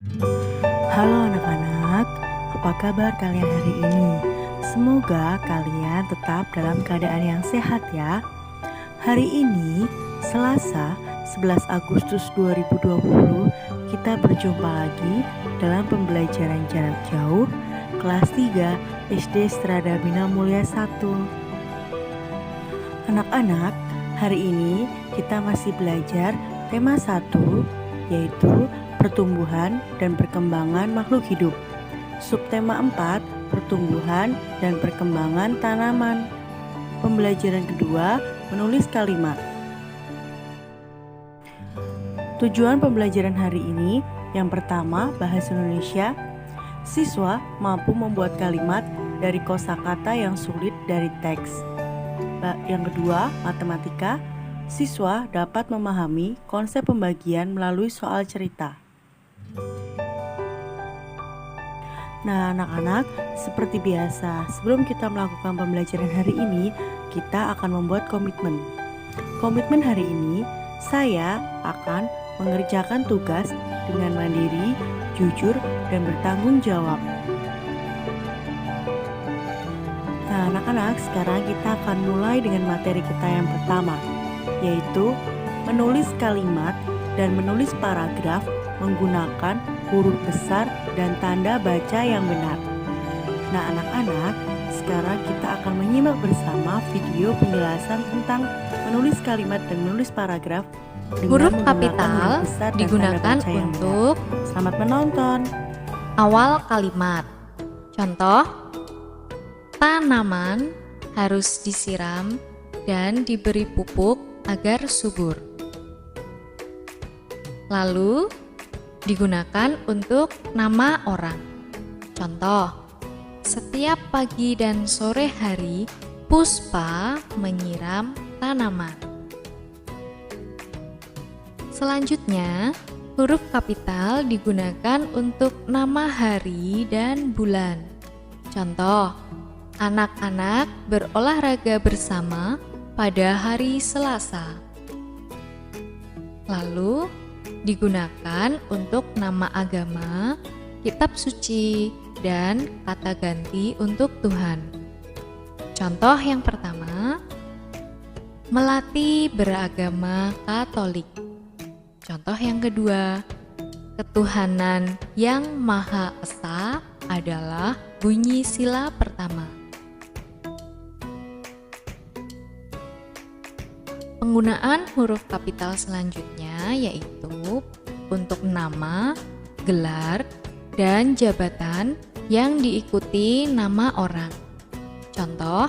Halo anak-anak, apa kabar kalian hari ini? Semoga kalian tetap dalam keadaan yang sehat ya. Hari ini, Selasa 11 Agustus 2020, kita berjumpa lagi dalam pembelajaran jarak jauh kelas 3 SD Strada Bina Mulia 1. Anak-anak, hari ini kita masih belajar tema 1, yaitu pertumbuhan dan perkembangan makhluk hidup. Subtema 4, pertumbuhan dan perkembangan tanaman. Pembelajaran kedua, menulis kalimat. Tujuan pembelajaran hari ini, yang pertama, bahasa Indonesia. Siswa mampu membuat kalimat dari kosakata yang sulit dari teks. Yang kedua, matematika. Siswa dapat memahami konsep pembagian melalui soal cerita. Nah, anak-anak, seperti biasa, sebelum kita melakukan pembelajaran hari ini, kita akan membuat komitmen. Komitmen hari ini, saya akan mengerjakan tugas dengan mandiri, jujur, dan bertanggung jawab. Nah, anak-anak, sekarang kita akan mulai dengan materi kita yang pertama, yaitu menulis kalimat dan menulis paragraf menggunakan huruf besar dan tanda baca yang benar. Nah, anak-anak, sekarang kita akan menyimak bersama video penjelasan tentang menulis kalimat dan menulis paragraf dengan Huruf menggunakan kapital huruf besar dan tanda digunakan baca yang untuk benar. Selamat menonton. awal kalimat. Contoh, tanaman harus disiram dan diberi pupuk agar subur. Lalu, digunakan untuk nama orang. Contoh, setiap pagi dan sore hari Puspa menyiram tanaman. Selanjutnya, huruf kapital digunakan untuk nama hari dan bulan. Contoh, anak-anak berolahraga bersama pada hari Selasa. Lalu, digunakan untuk nama agama, kitab suci, dan kata ganti untuk Tuhan. Contoh yang pertama, Melati beragama Katolik. Contoh yang kedua, ketuhanan yang Maha Esa adalah bunyi sila pertama. Penggunaan huruf kapital selanjutnya yaitu untuk nama, gelar, dan jabatan yang diikuti nama orang. Contoh,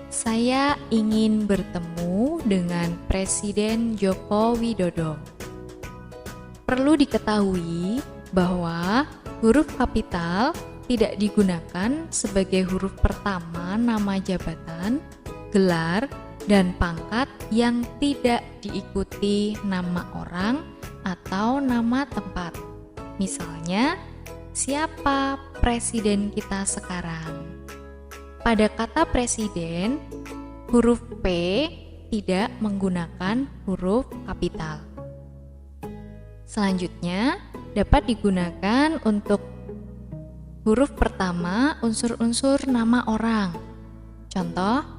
saya ingin bertemu dengan Presiden Joko Widodo. Perlu diketahui bahwa huruf kapital tidak digunakan sebagai huruf pertama nama jabatan, gelar, dan pangkat yang tidak diikuti nama orang atau nama tempat. Misalnya, siapa presiden kita sekarang? Pada kata presiden, huruf P tidak menggunakan huruf kapital. Selanjutnya, dapat digunakan untuk huruf pertama unsur-unsur nama orang. Contoh,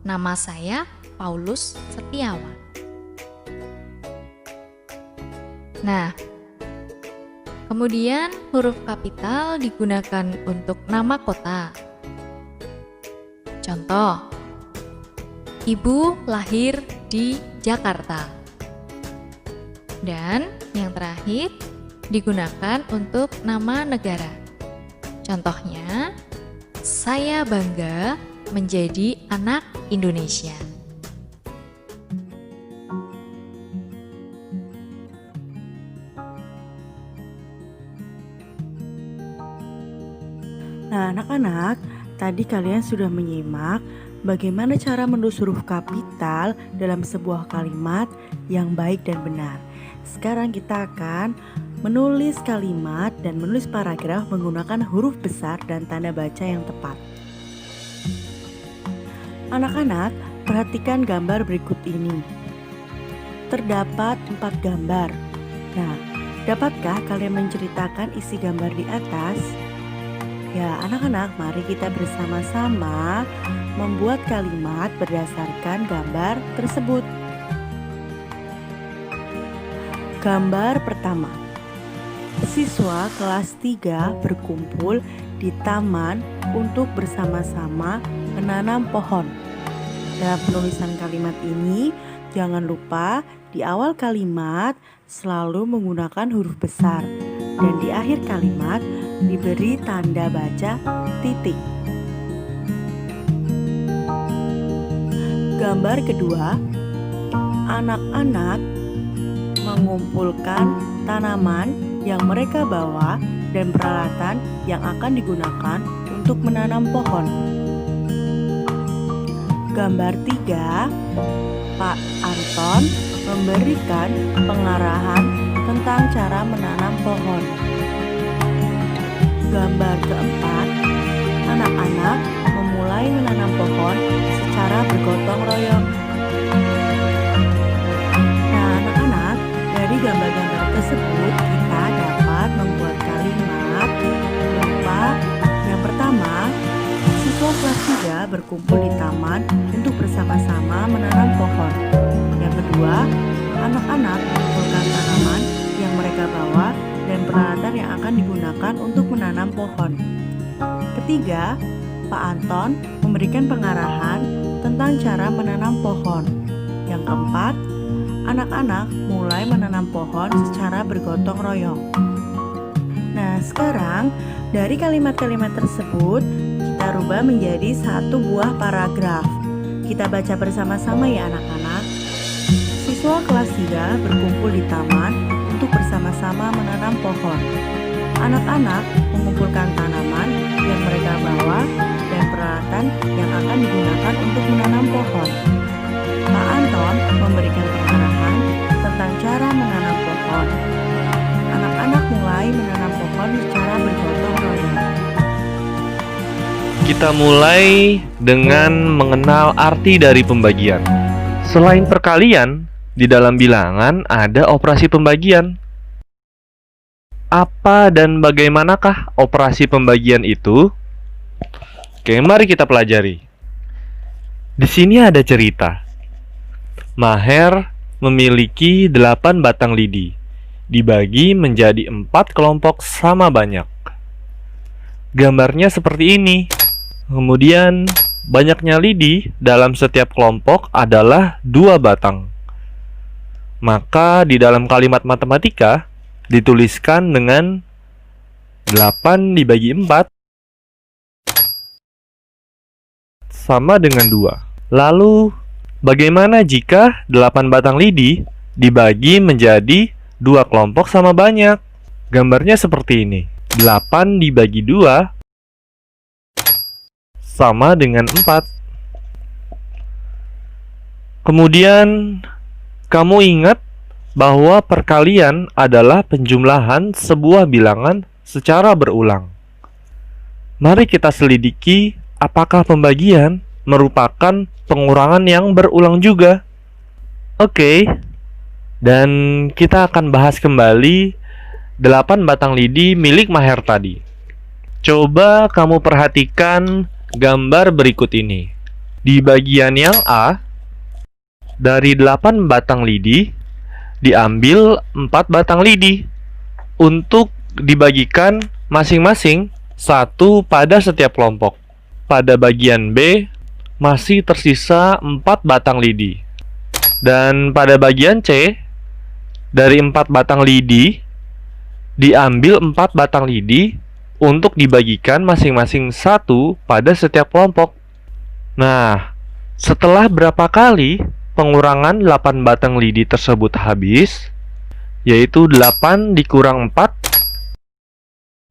nama saya Paulus Setiawan. Nah, kemudian huruf kapital digunakan untuk nama kota. Contoh, Ibu lahir di Jakarta. Dan yang terakhir, digunakan untuk nama negara. Contohnya, saya bangga menjadi anak Indonesia. Nah, anak-anak, tadi kalian sudah menyimak bagaimana cara menulis huruf kapital dalam sebuah kalimat yang baik dan benar. Sekarang kita akan menulis kalimat dan menulis paragraf menggunakan huruf besar dan tanda baca yang tepat. Anak-anak, perhatikan gambar berikut ini. Terdapat 4 gambar. Nah, Dapatkah kalian menceritakan isi gambar di atas? Ya, anak-anak, mari kita bersama-sama membuat kalimat berdasarkan gambar tersebut. Gambar pertama. Siswa kelas 3 berkumpul di taman untuk bersama-sama menanam pohon. Dalam penulisan kalimat ini, jangan lupa di awal kalimat selalu menggunakan huruf besar dan di akhir kalimat diberi tanda baca titik. Gambar kedua, anak-anak mengumpulkan tanaman yang mereka bawa dan peralatan yang akan digunakan untuk menanam pohon. Gambar 3, Pak Anton memberikan pengarahan tentang cara menanam pohon. Gambar keempat, anak-anak memulai menanam pohon secara bergotong royong. Nah, anak-anak, dari gambar-gambar tersebut kita dapat membuat kalimat berupa yang pertama, siswa kelas 3 berkumpul di taman untuk bersama-sama menanam pohon. Yang kedua, anak-anak mengumpulkan tanaman yang mereka bawa dan peralatan yang akan digunakan untuk menanam pohon. Ketiga, Pak Anton memberikan pengarahan tentang cara menanam pohon. Yang keempat, anak-anak mulai menanam pohon secara bergotong royong. Nah, sekarang dari kalimat-kalimat tersebut kita rubah menjadi satu buah paragraf. Kita baca bersama-sama ya anak-anak. Siswa kelas 3 berkumpul di taman untuk bersama-sama menanam pohon. Anak-anak mengumpulkan tanaman yang mereka bawa dan peralatan yang akan digunakan untuk menanam pohon. Pak Anton memberikan pengarahan tentang cara menanam pohon. Anak-anak mulai menanam pohon secara bergotong royong. Kita mulai dengan mengenal arti dari pembagian. Selain perkalian, di dalam bilangan ada operasi pembagian. Apa dan bagaimanakah operasi pembagian itu? Oke, mari kita pelajari. Di sini ada cerita. Maher memiliki 8 batang lidi, dibagi menjadi 4 kelompok sama banyak. Gambarnya seperti ini. Kemudian, banyaknya lidi dalam setiap kelompok adalah 2 batang. Maka di dalam kalimat matematika dituliskan dengan 8 dibagi 4 sama dengan 2. Lalu, bagaimana jika 8 batang lidi dibagi menjadi 2 kelompok sama banyak? Gambarnya seperti ini. 8 dibagi 2 sama dengan 4. Kemudian, kamu ingat bahwa perkalian adalah penjumlahan sebuah bilangan secara berulang. Mari kita selidiki apakah pembagian merupakan pengurangan yang berulang juga. Oke, dan kita akan bahas kembali 8 batang lidi milik Maher tadi. Coba kamu perhatikan gambar berikut ini. Di bagian yang A, dari 8 batang lidi, diambil 4 batang lidi untuk dibagikan masing-masing 1 pada setiap kelompok. Pada bagian B, masih tersisa 4 batang lidi. Dan pada bagian C, dari 4 batang lidi, diambil 4 batang lidi untuk dibagikan masing-masing 1 pada setiap kelompok. Nah, setelah berapa kali pengurangan 8 batang lidi tersebut habis, yaitu 8 dikurang 4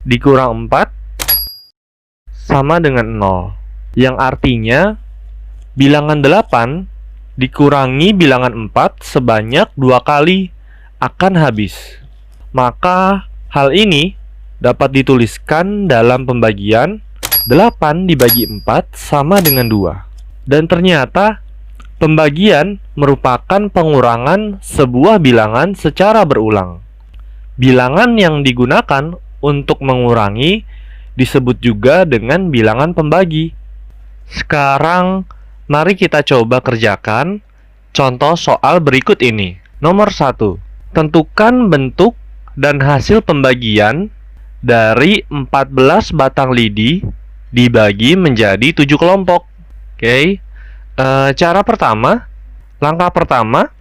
dikurang 4 sama dengan 0, yang artinya bilangan 8 dikurangi bilangan 4 sebanyak 2 kali akan habis. Maka hal ini dapat dituliskan dalam pembagian 8 dibagi 4 sama dengan 2. Dan ternyata pembagian merupakan pengurangan sebuah bilangan secara berulang. Bilangan yang digunakan untuk mengurangi disebut juga dengan bilangan pembagi. Sekarang, mari kita coba kerjakan contoh soal berikut ini. Nomor 1. Tentukan bentuk dan hasil pembagian dari 14 batang lidi dibagi menjadi 7 kelompok. Oke. Langkah pertama,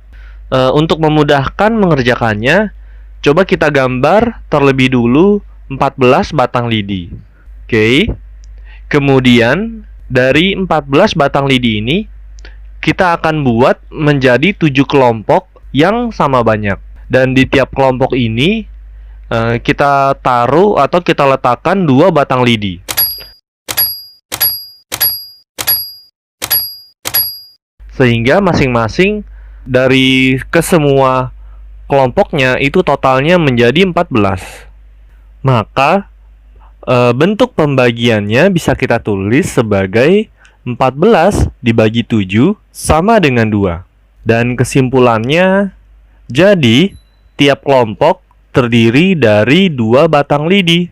untuk memudahkan mengerjakannya, coba kita gambar terlebih dulu 14 batang lidi. Oke. Kemudian dari 14 batang lidi ini kita akan buat menjadi 7 kelompok yang sama banyak. Dan di tiap kelompok ini kita taruh atau kita letakkan 2 batang lidi. Sehingga masing-masing dari kesemua kelompoknya itu totalnya menjadi 14. Maka bentuk pembagiannya bisa kita tulis sebagai 14 dibagi 7 sama dengan 2. Dan kesimpulannya, jadi tiap kelompok terdiri dari 2 batang lidi.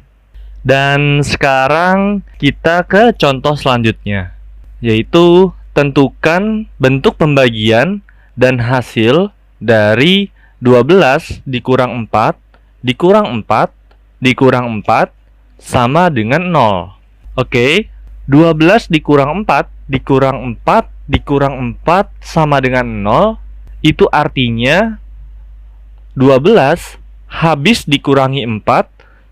Dan sekarang kita ke contoh selanjutnya, yaitu tentukan bentuk pembagian dan hasil dari 12 dikurang 4 dikurang 4 dikurang 4 sama dengan 0. Oke, 12 dikurang 4 dikurang 4 dikurang 4 sama dengan 0. Itu artinya 12 habis dikurangi 4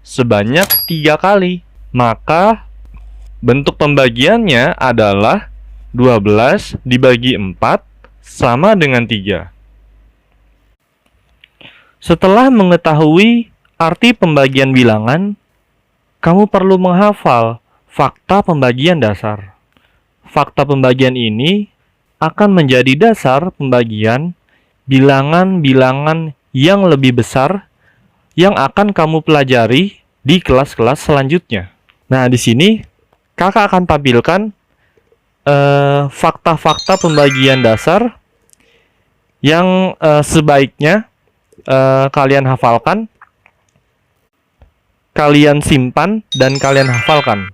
sebanyak 3 kali. Maka bentuk pembagiannya adalah 12 dibagi 4 sama dengan 3. Setelah mengetahui arti pembagian bilangan, kamu perlu menghafal fakta pembagian dasar. Fakta pembagian ini akan menjadi dasar pembagian bilangan-bilangan yang lebih besar yang akan kamu pelajari di kelas-kelas selanjutnya. Nah, di sini kakak akan tampilkan fakta-fakta pembagian dasar yang sebaiknya kalian hafalkan, kalian simpan, dan kalian hafalkan.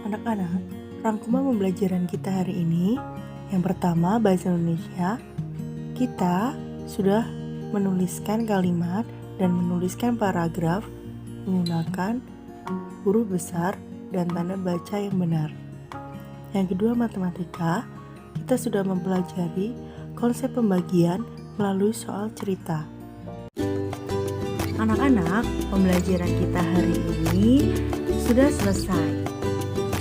Anak-anak, rangkuman pembelajaran kita hari ini, yang pertama bahasa Indonesia, kita sudah menuliskan kalimat dan menuliskan paragraf menggunakan huruf besar dan tanda baca yang benar. Yang kedua, matematika, kita sudah mempelajari konsep pembagian melalui soal cerita. Anak-anak, pembelajaran kita hari ini sudah selesai.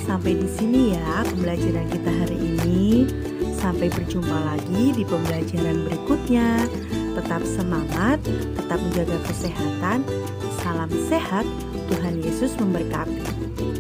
Sampai di sini ya pembelajaran kita hari ini. Sampai berjumpa lagi di pembelajaran berikutnya. Tetap semangat, tetap menjaga kesehatan. Salam sehat, Tuhan Yesus memberkati.